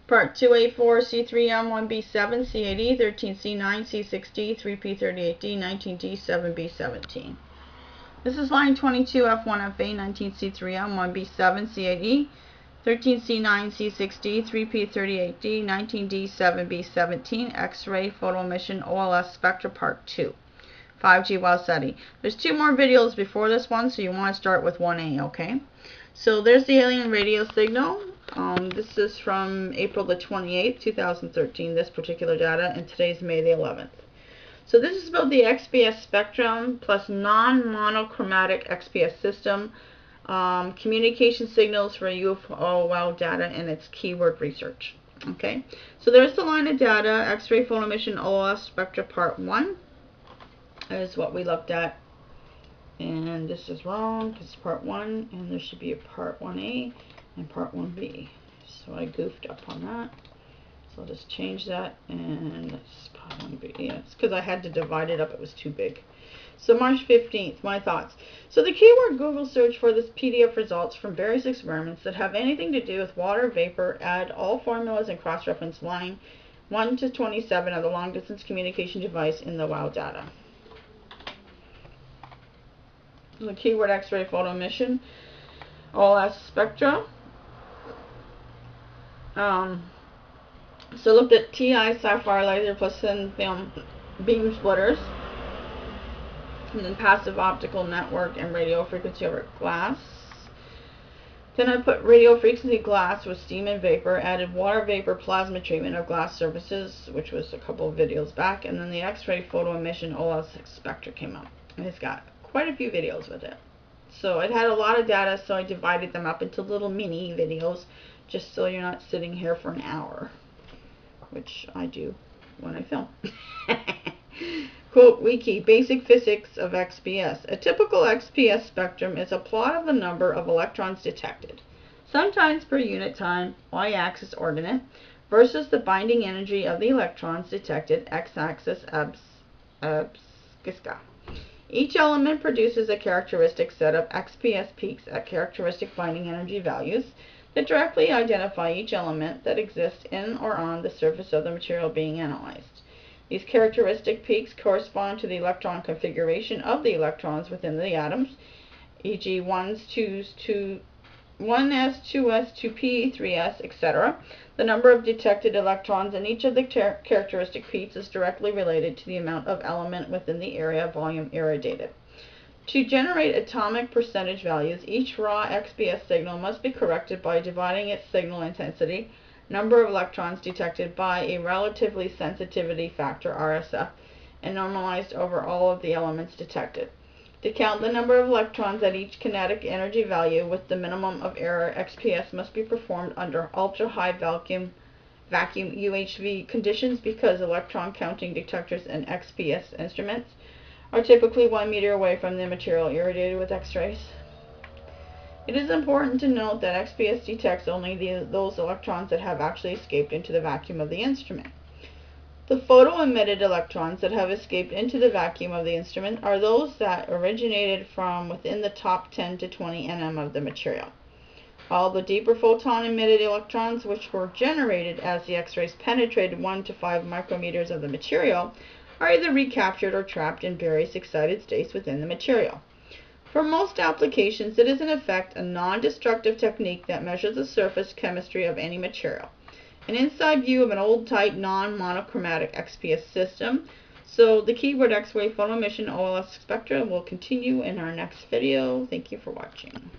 Part 284C3M1b7C8E13C9C6D3p38d19d7b17. This is line 22f1fa19c3m1b7c8e 13c9c6d3p38d19d7b17 X-ray photoemission Ois Spectra Part 2. 5G Wow Seti. There's two more videos before this one, so you want to start with 1A, okay? So there's the alien radio signal. This is from April the 28th, 2013, this particular data, and today's May the 11th. So this is about the XPS spectrum plus non-monochromatic XPS system, communication signals for UFO wow data, and its keyword research. Okay, so there's the line of data, X-ray photoemission Ois Spectra Part 1 is what we looked at. And this is wrong because it's Part 1, and there should be a Part 1A and Part 1B. So I goofed up on that. So I'll just change that, and it's Part 1B. Yeah, it's because I had to divide it up. It was too big. So March 15th, my thoughts. So the keyword Google search for this PDF results from various experiments that have anything to do with water vapor. Add all formulas and cross-reference line 1 to 27 of the long-distance communication device in the WOW data. The keyword X-ray photoemission Ois Spectra. So looked at Ti-sapphire laser plus thin film beam splitters, and then passive optical network and radio frequency over glass. Then I put radio frequency glass with steam and vapor, added water vapor plasma treatment of glass surfaces, which was a couple of videos back, and then the X-ray photoemission Ois Spectra came up. And it's got quite a few videos with it. So it had a lot of data, so I divided them up into little mini videos, just so you're not sitting here for an hour, which I do when I film. Quote Wiki, basic physics of XPS. A typical XPS spectrum is a plot of the number of electrons detected, sometimes per unit time, y-axis ordinate, versus the binding energy of the electrons detected, x-axis abscissa. Each element produces a characteristic set of XPS peaks at characteristic binding energy values that directly identify each element that exists in or on the surface of the material being analyzed. These characteristic peaks correspond to the electron configuration of the electrons within the atoms, e.g. 1s, 2s, 1s, 2s, 2p, 3s, etc. The number of detected electrons in each of the characteristic peaks is directly related to the amount of element within the area volume irradiated. To generate atomic percentage values, each raw XPS signal must be corrected by dividing its signal intensity, number of electrons detected, by a relatively sensitivity factor, RSF, and normalized over all of the elements detected. To count the number of electrons at each kinetic energy value with the minimum of error, XPS must be performed under ultra-high vacuum UHV conditions because electron counting detectors and XPS instruments are typically 1 meter away from the material irradiated with X-rays. It is important to note that XPS detects only those electrons that have actually escaped into the vacuum of the instrument. The photo-emitted electrons that have escaped into the vacuum of the instrument are those that originated from within the top 10 to 20 nm of the material. All the deeper photon-emitted electrons, which were generated as the X-rays penetrated 1 to 5 micrometers of the material, are either recaptured or trapped in various excited states within the material. For most applications, it is in effect a non-destructive technique that measures the surface chemistry of any material. An inside view of an old tight non-monochromatic XPS system. So the keyword X-ray photoemission Ois Spectra will continue in our next video. Thank you for watching.